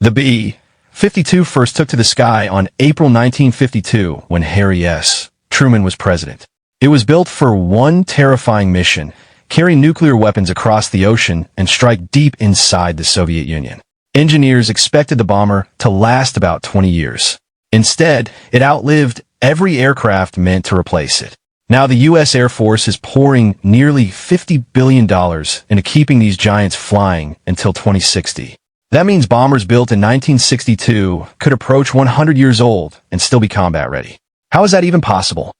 The B-52 first took to the sky on April 1952 when Harry S. Truman was president. It was built for one terrifying mission: carry nuclear weapons across the ocean and strike deep inside the Soviet Union. Engineers expected the bomber to last about 20 years. Instead, it outlived every aircraft meant to replace it. Now the U.S. Air Force is pouring nearly $50 billion into keeping these giants flying until 2060. That means bombers built in 1962 could approach 100 years old and still be combat ready. How is that even possible?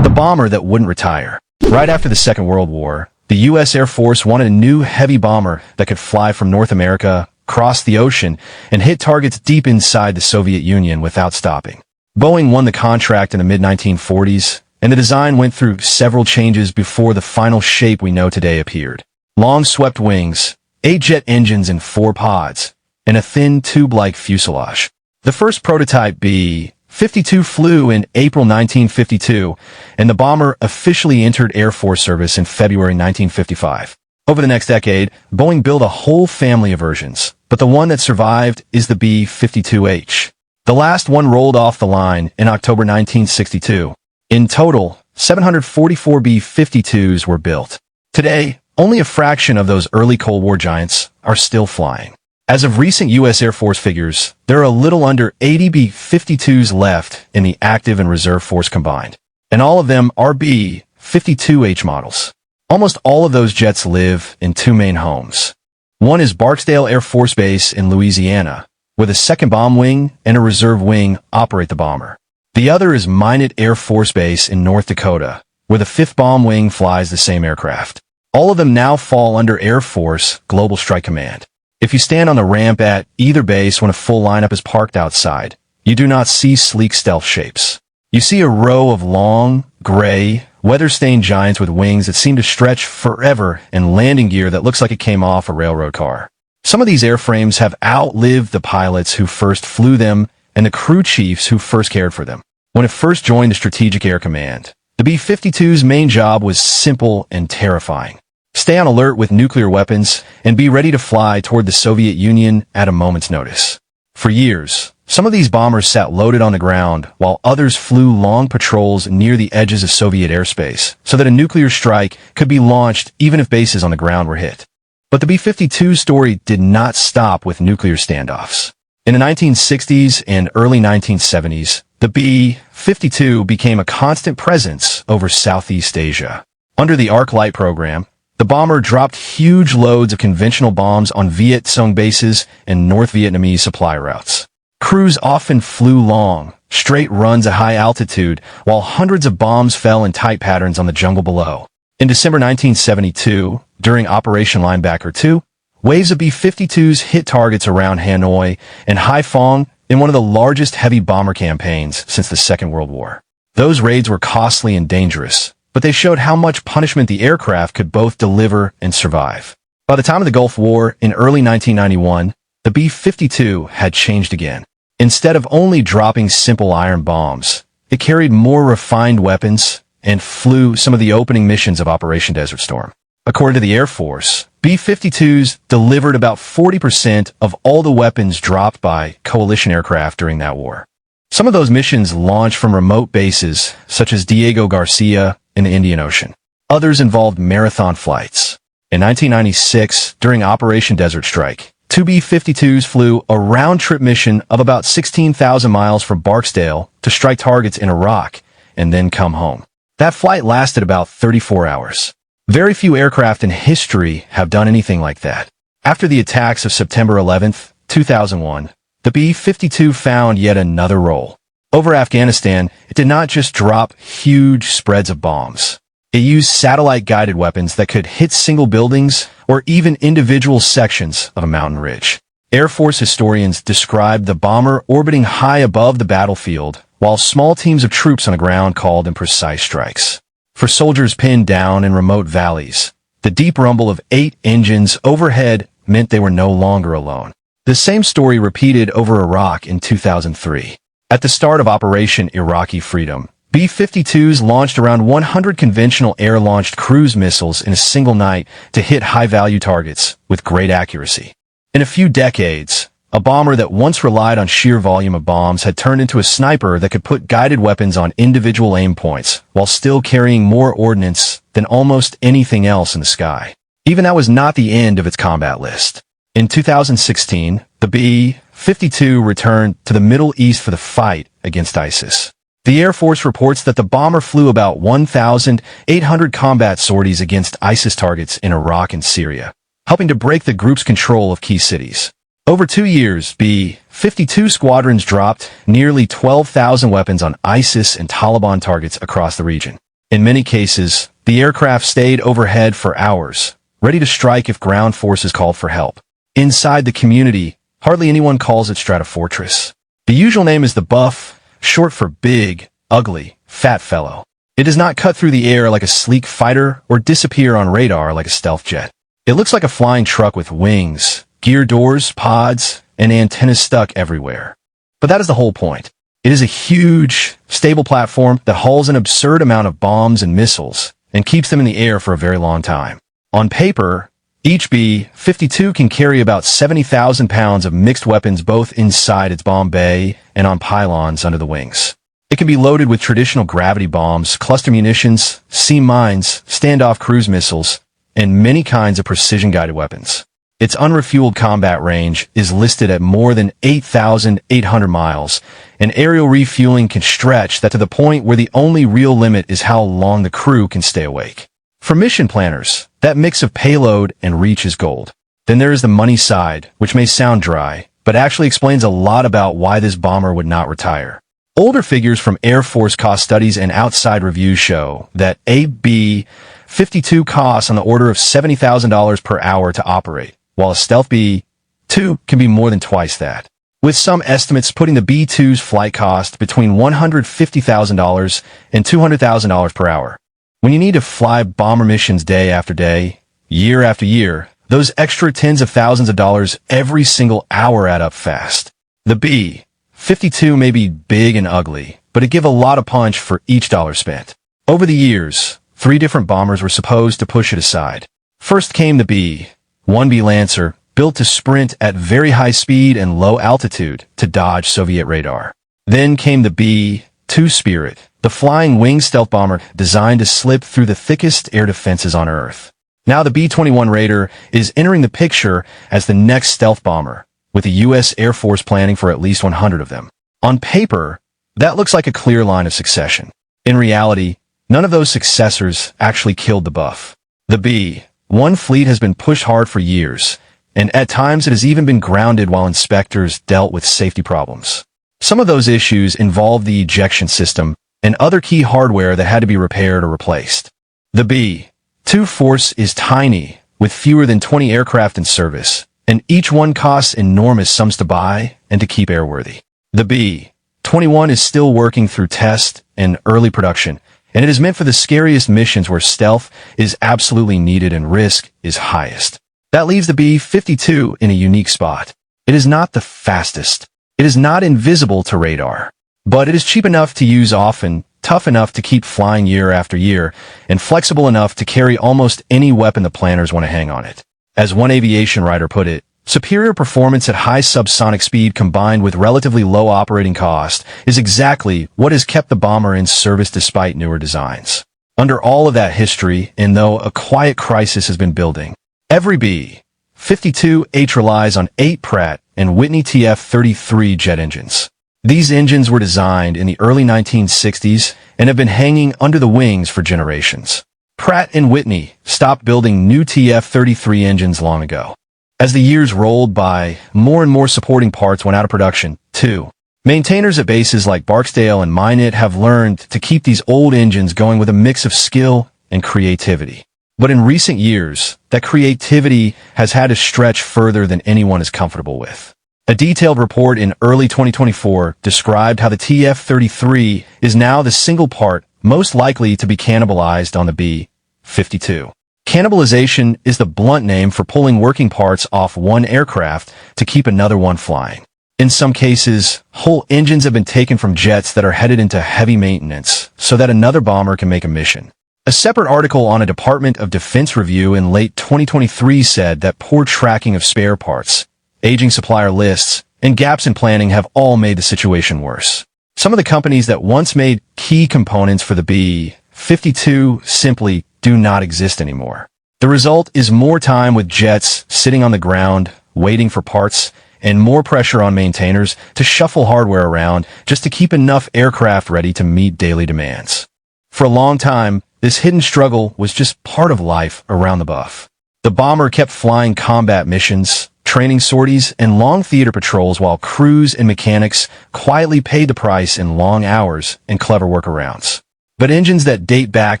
The bomber that wouldn't retire. Right after the Second World War, the U.S. Air Force wanted a new heavy bomber that could fly from North America, cross the ocean, and hit targets deep inside the Soviet Union without stopping. Boeing won the contract in the mid-1940s, and the design went through several changes before the final shape we know today appeared. Long swept wings, 8 jet engines in 4 pods, and a thin tube-like fuselage. The first prototype B-52 flew in April 1952, and the bomber officially entered Air Force service in February 1955. Over the next decade, Boeing built a whole family of versions, but the one that survived is the B-52H. The last one rolled off the line in October 1962. In total, 744 B-52s were built. Today, only a fraction of those early Cold War giants are still flying. As of recent U.S. Air Force figures, there are a little under 80 B-52s left in the active and reserve force combined, and all of them are B-52H models. Almost all of those jets live in 2 main homes. One is Barksdale Air Force Base in Louisiana, where the second bomb wing and a reserve wing operate the bomber. The other is Minot Air Force Base in North Dakota, where the 5th bomb wing flies the same aircraft. All of them now fall under Air Force Global Strike Command. If you stand on the ramp at either base when a full lineup is parked outside, you do not see sleek stealth shapes. You see a row of long, gray, weather-stained giants with wings that seem to stretch forever and landing gear that looks like it came off a railroad car. Some of these airframes have outlived the pilots who first flew them and the crew chiefs who first cared for them. When it first joined the Strategic Air Command, the B-52's main job was simple and terrifying. Stay on alert with nuclear weapons and be ready to fly toward the Soviet Union at a moment's notice. For years, some of these bombers sat loaded on the ground while others flew long patrols near the edges of Soviet airspace so that a nuclear strike could be launched even if bases on the ground were hit. But the B-52 story did not stop with nuclear standoffs. In the 1960s and early 1970s, the B-52 became a constant presence over Southeast Asia. Under the Arc Light program, the bomber dropped huge loads of conventional bombs on Viet Cong bases and North Vietnamese supply routes. Crews often flew long, straight runs at high altitude, while hundreds of bombs fell in tight patterns on the jungle below. In December 1972, during Operation Linebacker 2, waves of B-52s hit targets around Hanoi and Haiphong in one of the largest heavy bomber campaigns since the Second World War. Those raids were costly and dangerous, but they showed how much punishment the aircraft could both deliver and survive. By the time of the Gulf War in early 1991, the B-52 had changed again. Instead of only dropping simple iron bombs, it carried more refined weapons and flew some of the opening missions of Operation Desert Storm. According to the Air Force, B-52s delivered about 40% of all the weapons dropped by coalition aircraft during that war. Some of those missions launched from remote bases, such as Diego Garcia in the Indian Ocean. Others involved marathon flights. In 1996, during Operation Desert Strike, 2 B-52s flew a round-trip mission of about 16,000 miles from Barksdale to strike targets in Iraq and then come home. That flight lasted about 34 hours. Very few aircraft in history have done anything like that. After the attacks of September 11, 2001, the B-52 found yet another role. Over Afghanistan, it did not just drop huge spreads of bombs. It used satellite-guided weapons that could hit single buildings or even individual sections of a mountain ridge. Air Force historians described the bomber orbiting high above the battlefield, while small teams of troops on the ground called in precise strikes. For soldiers pinned down in remote valleys, the deep rumble of 8 engines overhead meant they were no longer alone. The same story repeated over Iraq in 2003. At the start of Operation Iraqi Freedom, B-52s launched around 100 conventional air-launched cruise missiles in a single night to hit high-value targets with great accuracy. In a few decades, a bomber that once relied on sheer volume of bombs had turned into a sniper that could put guided weapons on individual aim points while still carrying more ordnance than almost anything else in the sky. Even that was not the end of its combat list. In 2016, the B-52 returned to the Middle East for the fight against ISIS. The Air Force reports that the bomber flew about 1,800 combat sorties against ISIS targets in Iraq and Syria, helping to break the group's control of key cities. Over 2 years, B-52 squadrons dropped nearly 12,000 weapons on ISIS and Taliban targets across the region. In many cases, the aircraft stayed overhead for hours, ready to strike if ground forces called for help. Inside the community, hardly anyone calls it Stratofortress. The usual name is the Buff, short for big, ugly, fat fellow. It does not cut through the air like a sleek fighter or disappear on radar like a stealth jet. It looks like a flying truck with wings, gear doors, pods, and antennas stuck everywhere. But that is the whole point. It is a huge, stable platform that hauls an absurd amount of bombs and missiles and keeps them in the air for a very long time. On paper, each B-52 can carry about 70,000 pounds of mixed weapons both inside its bomb bay and on pylons under the wings. It can be loaded with traditional gravity bombs, cluster munitions, seam mines, standoff cruise missiles, and many kinds of precision-guided weapons. Its unrefueled combat range is listed at more than 8,800 miles, and aerial refueling can stretch that to the point where the only real limit is how long the crew can stay awake. For mission planners, that mix of payload and reach is gold. Then there is the money side, which may sound dry, but actually explains a lot about why this bomber would not retire. Older figures from Air Force cost studies and outside reviews show that a B-52 costs on the order of $70,000 per hour to operate, while a stealth B-2 can be more than twice that, with some estimates putting the B-2's flight cost between $150,000 and $200,000 per hour. When you need to fly bomber missions day after day, year after year, those extra tens of thousands of dollars every single hour add up fast. The B-52 may be big and ugly, but it give a lot of punch for each dollar spent. Over the years, 3 different bombers were supposed to push it aside. First came the B-1B Lancer, built to sprint at very high speed and low altitude to dodge Soviet radar. Then came the B-2 Spirit, the flying wing stealth bomber designed to slip through the thickest air defenses on Earth. Now the B-21 Raider is entering the picture as the next stealth bomber, with the U.S. Air Force planning for at least 100 of them. On paper, that looks like a clear line of succession. In reality, none of those successors actually killed the Buff. The B-1 fleet has been pushed hard for years, and at times it has even been grounded while inspectors dealt with safety problems. Some of those issues involved the ejection system and other key hardware that had to be repaired or replaced. The B-2 Force is tiny, with fewer than 20 aircraft in service, and each one costs enormous sums to buy and to keep airworthy. The B-21 is still working through test and early production, and it is meant for the scariest missions where stealth is absolutely needed and risk is highest. That leaves the B-52 in a unique spot. It is not the fastest. It is not invisible to radar. But it is cheap enough to use often, tough enough to keep flying year after year, and flexible enough to carry almost any weapon the planners want to hang on it. As one aviation writer put it, superior performance at high subsonic speed combined with relatively low operating cost is exactly what has kept the bomber in service despite newer designs. Under all of that history, and though a quiet crisis has been building, every B-52H relies on 8 Pratt and Whitney TF-33 jet engines. These engines were designed in the early 1960s and have been hanging under the wings for generations. Pratt & Whitney stopped building new TF-33 engines long ago. As the years rolled by, more and more supporting parts went out of production, too. Maintainers at bases like Barksdale and Minot have learned to keep these old engines going with a mix of skill and creativity. But in recent years, that creativity has had to stretch further than anyone is comfortable with. A detailed report in early 2024 described how the TF-33 is now the single part most likely to be cannibalized on the B-52. Cannibalization is the blunt name for pulling working parts off one aircraft to keep another one flying. In some cases, whole engines have been taken from jets that are headed into heavy maintenance so that another bomber can make a mission. A separate article on a Department of Defense review in late 2023 said that poor tracking of spare parts, aging supplier lists, and gaps in planning have all made the situation worse. Some of the companies that once made key components for the B-52 simply do not exist anymore. The result is more time with jets sitting on the ground, waiting for parts, and more pressure on maintainers to shuffle hardware around just to keep enough aircraft ready to meet daily demands. For a long time, this hidden struggle was just part of life around the buff. The bomber kept flying combat missions, training sorties, and long theater patrols while crews and mechanics quietly paid the price in long hours and clever workarounds. But engines that date back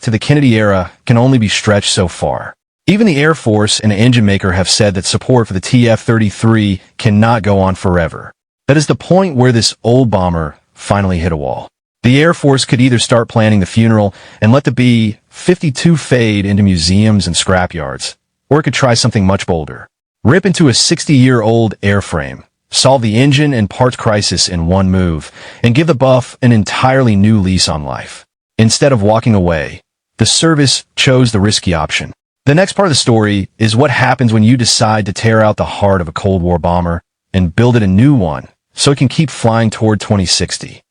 to the Kennedy era can only be stretched so far. Even the Air Force and engine maker have said that support for the TF-33 cannot go on forever. That is the point where this old bomber finally hit a wall. The Air Force could either start planning the funeral and let the B-52 fade into museums and scrapyards, or it could try something much bolder. Rip into a 60-year-old airframe, solve the engine and parts crisis in one move, and give the buff an entirely new lease on life. Instead of walking away, the service chose the risky option. The next part of the story is what happens when you decide to tear out the heart of a Cold War bomber and build it a new one so it can keep flying toward 2060.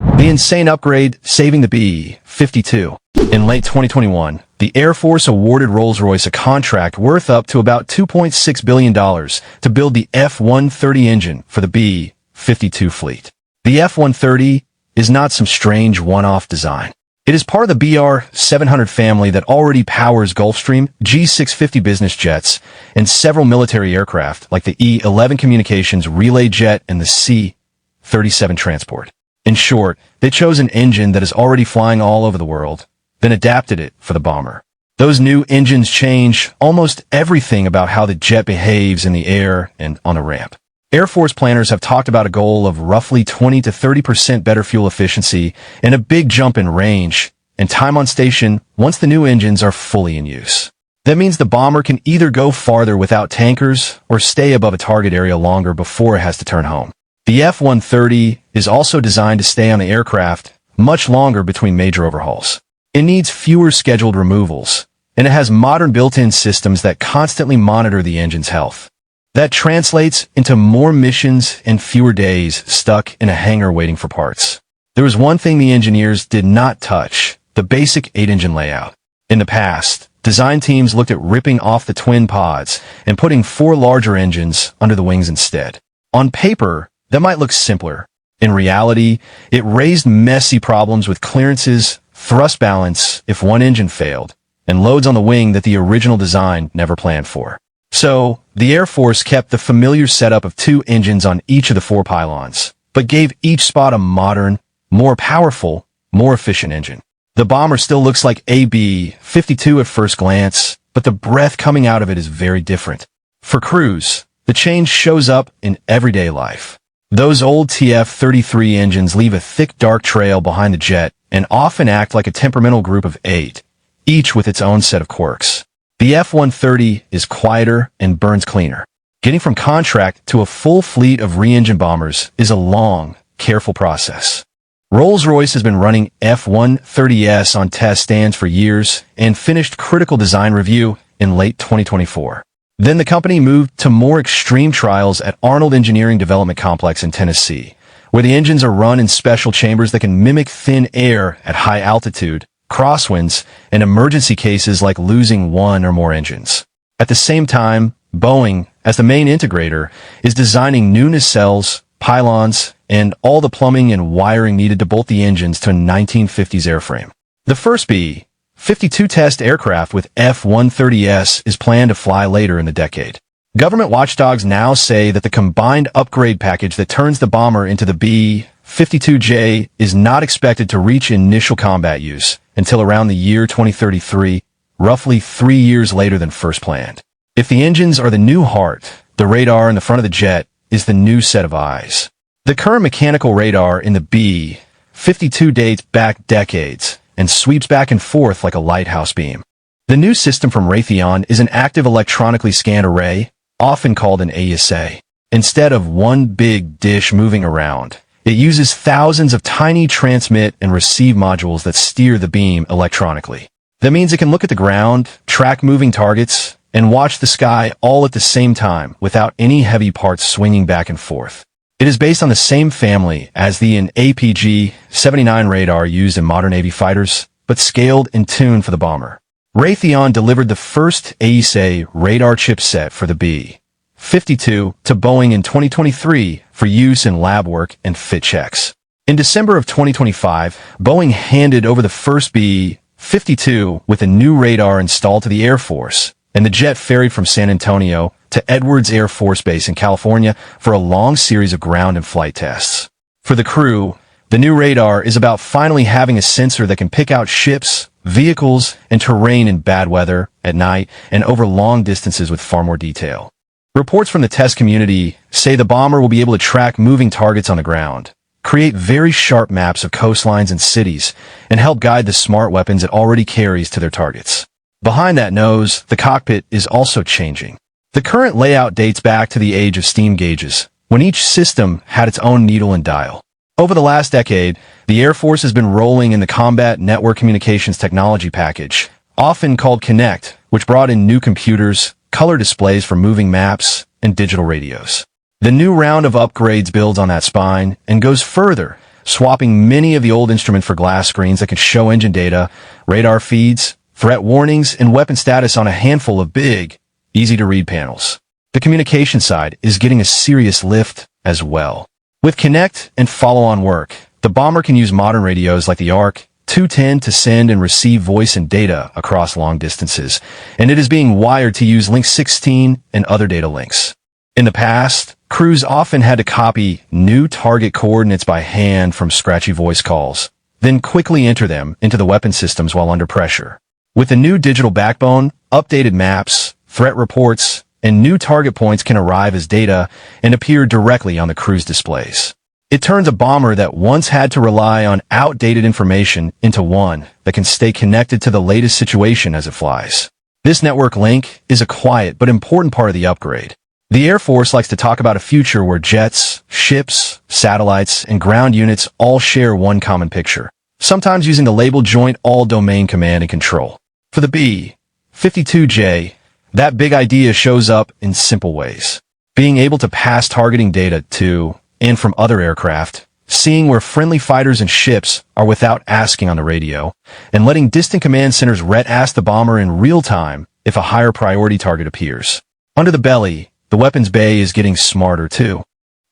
The insane upgrade saving the B-52. In late 2021, the Air Force awarded Rolls-Royce a contract worth up to about $2.6 billion to build the F-130 engine for the B-52 fleet. The F-130 is not some strange one-off design. It is part of the BR-700 family that already powers Gulfstream, G-650 business jets, and several military aircraft like the E-11 communications relay jet and the C-37 transport. In short, they chose an engine that is already flying all over the world, then adapted it for the bomber. Those new engines change almost everything about how the jet behaves in the air and on a ramp. Air Force planners have talked about a goal of roughly 20 to 30% better fuel efficiency and a big jump in range and time on station once the new engines are fully in use. That means the bomber can either go farther without tankers or stay above a target area longer before it has to turn home. The F-130 is also designed to stay on the aircraft much longer between major overhauls. It needs fewer scheduled removals, and it has modern built-in systems that constantly monitor the engine's health. That translates into more missions and fewer days stuck in a hangar waiting for parts. There was one thing the engineers did not touch: the basic 8-engine layout. In the past, design teams looked at ripping off the twin pods and putting 4 larger engines under the wings instead. On paper, that might look simpler. In reality, it raised messy problems with clearances, thrust balance if one engine failed, and loads on the wing that the original design never planned for. So, the Air Force kept the familiar setup of 2 engines on each of the 4 pylons, but gave each spot a modern, more powerful, more efficient engine. The bomber still looks like a B-52 at first glance, but the breath coming out of it is very different. For crews, the change shows up in everyday life. Those old TF-33 engines leave a thick dark trail behind the jet and often act like a temperamental group of 8, each with its own set of quirks. The F-130 is quieter and burns cleaner. Getting from contract to a full fleet of re-engine bombers is a long, careful process. Rolls-Royce has been running F-130s on test stands for years and finished critical design review in late 2024. Then the company moved to more extreme trials at Arnold Engineering Development Complex in Tennessee, where the engines are run in special chambers that can mimic thin air at high altitude, crosswinds, and emergency cases like losing 1 or more engines. At the same time, Boeing, as the main integrator, is designing new nacelles, pylons, and all the plumbing and wiring needed to bolt the engines to a 1950s airframe. The first B-52 test aircraft with F-130s is planned to fly later in the decade. Government watchdogs now say that the combined upgrade package that turns the bomber into the B-52J is not expected to reach initial combat use until around the year 2033, roughly 3 years later than first planned. If the engines are the new heart, the radar in the front of the jet is the new set of eyes. The current mechanical radar in the B-52 dates back decades and sweeps back and forth like a lighthouse beam. The new system from Raytheon is an active electronically scanned array, often called an AESA. Instead of one big dish moving around, it uses thousands of tiny transmit and receive modules that steer the beam electronically. That means it can look at the ground, track moving targets, and watch the sky all at the same time without any heavy parts swinging back and forth. It is based on the same family as the APG-79 radar used in modern Navy fighters, but scaled and tuned for the bomber. Raytheon delivered the first AESA radar chipset for the B-52 to Boeing in 2023 for use in lab work and fit checks. In December of 2025, Boeing handed over the first B-52 with a new radar installed to the Air Force, and the jet ferried from San Antonio to Edwards Air Force Base in California for a long series of ground and flight tests. For the crew, the new radar is about finally having a sensor that can pick out ships, vehicles, and terrain in bad weather, at night, and over long distances with far more detail. Reports from the test community say the bomber will be able to track moving targets on the ground, create very sharp maps of coastlines and cities, and help guide the smart weapons it already carries to their targets. Behind that nose, the cockpit is also changing. The current layout dates back to the age of steam gauges, when each system had its own needle and dial. Over the last decade, the Air Force has been rolling in the Combat Network Communications Technology package, often called Connect, which brought in new computers, color displays for moving maps, and digital radios. The new round of upgrades builds on that spine and goes further, swapping many of the old instruments for glass screens that can show engine data, radar feeds, threat warnings, and weapon status on a handful of big, easy-to-read panels. The communication side is getting a serious lift as well. With Connect and follow-on work, the bomber can use modern radios like the ARC-210 to send and receive voice and data across long distances, and it is being wired to use Link 16 and other data links. In the past, crews often had to copy new target coordinates by hand from scratchy voice calls, then quickly enter them into the weapon systems while under pressure. With the new digital backbone, updated maps, threat reports, and new target points can arrive as data and appear directly on the crew's displays. It turns a bomber that once had to rely on outdated information into one that can stay connected to the latest situation as it flies. This network link is a quiet but important part of the upgrade. The Air Force likes to talk about a future where jets, ships, satellites, and ground units all share one common picture, sometimes using the label Joint All-Domain Command and Control. For the B-52J, that big idea shows up in simple ways. Being able to pass targeting data to and from other aircraft, seeing where friendly fighters and ships are without asking on the radio, and letting distant command centers ask the bomber in real time if a higher priority target appears. Under the belly, the weapons bay is getting smarter too.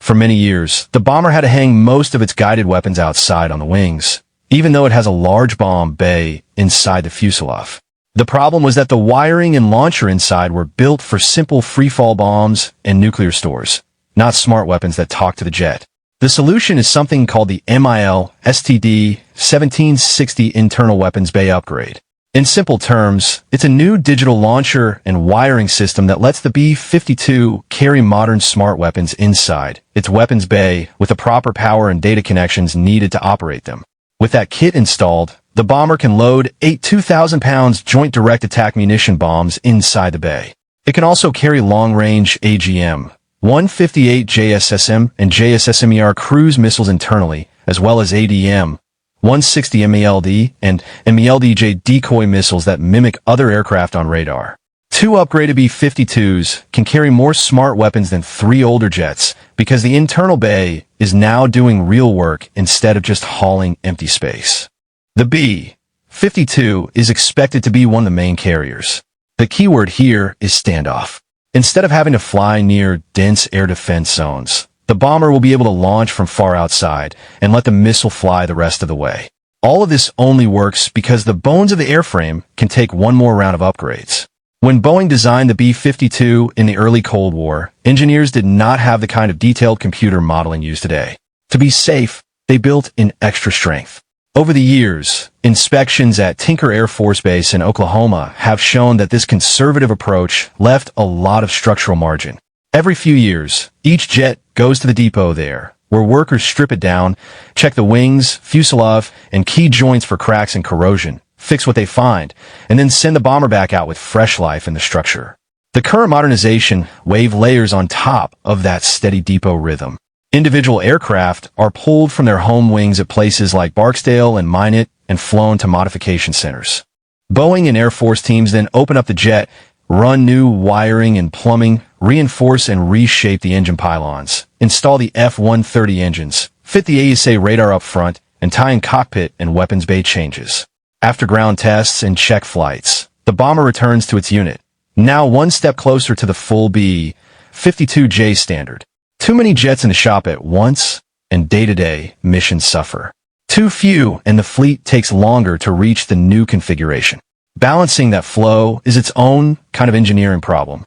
For many years, the bomber had to hang most of its guided weapons outside on the wings, even though it has a large bomb bay inside the fuselage. The problem was that the wiring and launcher inside were built for simple freefall bombs and nuclear stores, not smart weapons that talk to the jet. The solution is something called the MIL-STD-1760 Internal Weapons Bay Upgrade. In simple terms, it's a new digital launcher and wiring system that lets the B-52 carry modern smart weapons inside its weapons bay with the proper power and data connections needed to operate them. With that kit installed, the bomber can load 8 2,000-pound Joint Direct Attack munition bombs inside the bay. It can also carry long-range AGM-158 JSSM and JSSMER cruise missiles internally, as well as ADM-160 MELD and MELDJ decoy missiles that mimic other aircraft on radar. 2 upgraded B-52s can carry more smart weapons than 3 older jets because the internal bay is now doing real work instead of just hauling empty space. The B-52 is expected to be one of the main carriers. The keyword here is standoff. Instead of having to fly near dense air defense zones, the bomber will be able to launch from far outside and let the missile fly the rest of the way. All of this only works because the bones of the airframe can take one more round of upgrades. When Boeing designed the B-52 in the early Cold War, engineers did not have the kind of detailed computer modeling used today. To be safe, they built in extra strength. Over the years, inspections at Tinker Air Force Base in Oklahoma have shown that this conservative approach left a lot of structural margin. Every few years, each jet goes to the depot there, where workers strip it down, check the wings, fuselage, and key joints for cracks and corrosion, fix what they find, and then send the bomber back out with fresh life in the structure. The current modernization wave layers on top of that steady depot rhythm. Individual aircraft are pulled from their home wings at places like Barksdale and Minot and flown to modification centers. Boeing and Air Force teams then open up the jet, run new wiring and plumbing, reinforce and reshape the engine pylons, install the F-130 engines, fit the ASA radar up front, and tie in cockpit and weapons bay changes. After ground tests and check flights, the bomber returns to its unit, now one step closer to the full B-52J standard. Too many jets in the shop at once, and day-to-day missions suffer. Too few, and the fleet takes longer to reach the new configuration. Balancing that flow is its own kind of engineering problem.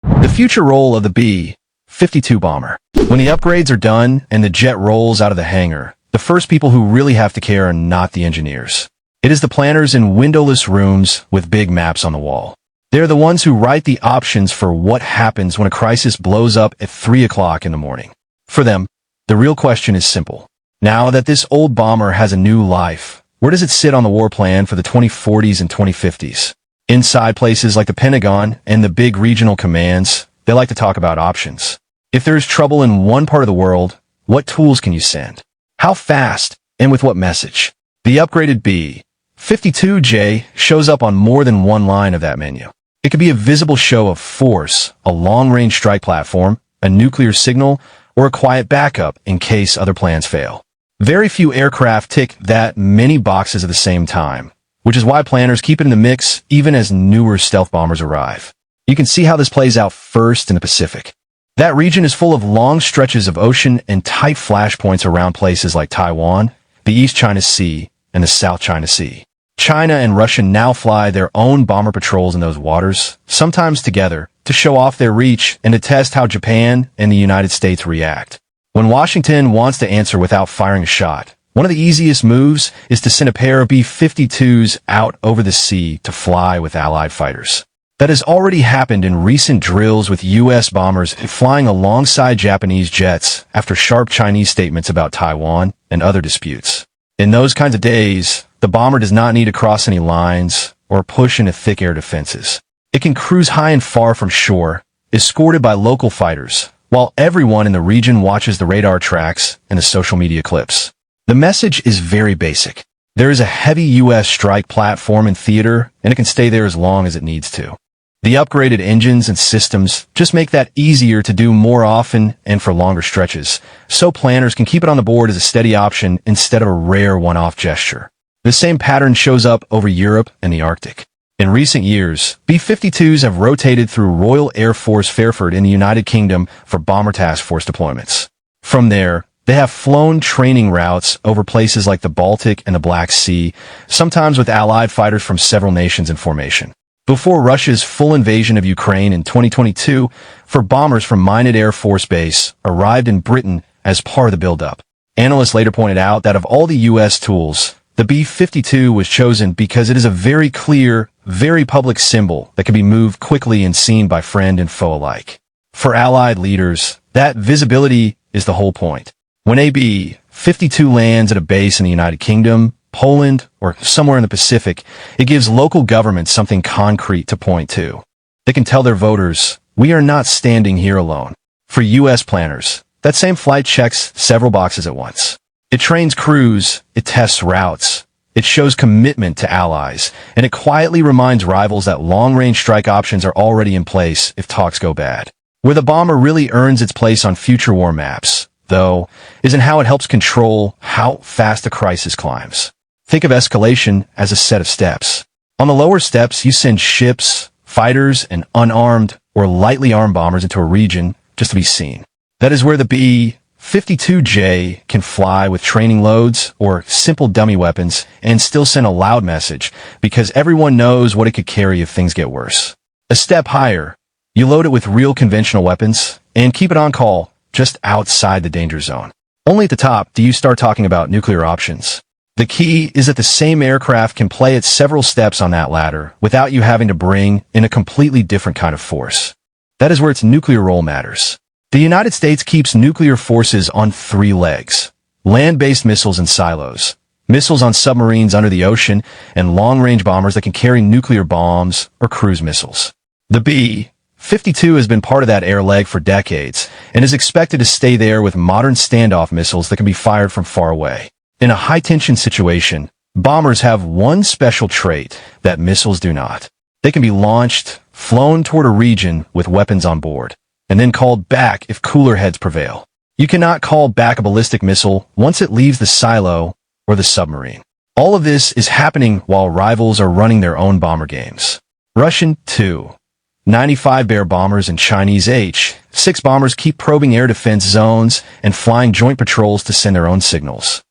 The future role of the B-52 bomber. When the upgrades are done and the jet rolls out of the hangar, the first people who really have to care are not the engineers. It is the planners in windowless rooms with big maps on the wall. They're the ones who write the options for what happens when a crisis blows up at 3 o'clock in the morning. For them, the real question is simple. Now that this old bomber has a new life, where does it sit on the war plan for the 2040s and 2050s? Inside places like the Pentagon and the big regional commands, they like to talk about options. If there's trouble in one part of the world, what tools can you send? How fast, and with what message? The upgraded B-52J shows up on more than one line of that menu. It could be a visible show of force, a long-range strike platform, a nuclear signal, or a quiet backup in case other plans fail. Very few aircraft tick that many boxes at the same time, which is why planners keep it in the mix even as newer stealth bombers arrive. You can see how this plays out first in the Pacific. That region is full of long stretches of ocean and tight flashpoints around places like Taiwan, the East China Sea, and the South China Sea. China and Russia now fly their own bomber patrols in those waters, sometimes together, to show off their reach and to test how Japan and the United States react. When Washington wants to answer without firing a shot, one of the easiest moves is to send a pair of B-52s out over the sea to fly with Allied fighters. That has already happened in recent drills with U.S. bombers flying alongside Japanese jets after sharp Chinese statements about Taiwan and other disputes. In those kinds of days, the bomber does not need to cross any lines or push into thick air defenses. It can cruise high and far from shore, escorted by local fighters, while everyone in the region watches the radar tracks and the social media clips. The message is very basic. There is a heavy U.S. strike platform in theater, and it can stay there as long as it needs to. The upgraded engines and systems just make that easier to do more often and for longer stretches, so planners can keep it on the board as a steady option instead of a rare one-off gesture. The same pattern shows up over Europe and the Arctic. In recent years, B-52s have rotated through Royal Air Force Fairford in the United Kingdom for Bomber Task Force deployments. From there, they have flown training routes over places like the Baltic and the Black Sea, sometimes with Allied fighters from several nations in formation. Before Russia's full invasion of Ukraine in 2022, four bombers from Minot Air Force Base arrived in Britain as part of the buildup. Analysts later pointed out that of all the U.S. tools, the B-52 was chosen because it is a very clear, very public symbol that can be moved quickly and seen by friend and foe alike. For Allied leaders, that visibility is the whole point. When a B-52 lands at a base in the United Kingdom, Poland, or somewhere in the Pacific, it gives local governments something concrete to point to. They can tell their voters, we are not standing here alone. For U.S. planners, that same flight checks several boxes at once. It trains crews, it tests routes, it shows commitment to allies, and it quietly reminds rivals that long-range strike options are already in place if talks go bad. Where the bomber really earns its place on future war maps, though, is in how it helps control how fast a crisis climbs. Think of escalation as a set of steps. On the lower steps, you send ships, fighters, and unarmed or lightly armed bombers into a region just to be seen. That is where the B-52J can fly with training loads or simple dummy weapons and still send a loud message because everyone knows what it could carry if things get worse. A step higher, you load it with real conventional weapons and keep it on call just outside the danger zone. Only at the top do you start talking about nuclear options. The key is that the same aircraft can play at several steps on that ladder without you having to bring in a completely different kind of force. That is where its nuclear role matters. The United States keeps nuclear forces on three legs: land-based missiles in silos, missiles on submarines under the ocean, and long-range bombers that can carry nuclear bombs or cruise missiles. The 52 has been part of that air leg for decades and is expected to stay there with modern standoff missiles that can be fired from far away. In a high-tension situation, bombers have one special trait that missiles do not. They can be launched, flown toward a region with weapons on board, and then called back if cooler heads prevail. You cannot call back a ballistic missile once it leaves the silo or the submarine. All of this is happening while rivals are running their own bomber games. Russian Tu-95 Bear bombers and Chinese H-6 bombers keep probing air defense zones and flying joint patrols to send their own signals.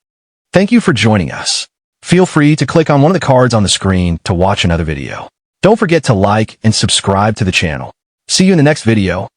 Thank you for joining us. Feel free to click on one of the cards on the screen to watch another video. Don't forget to like and subscribe to the channel. See you in the next video.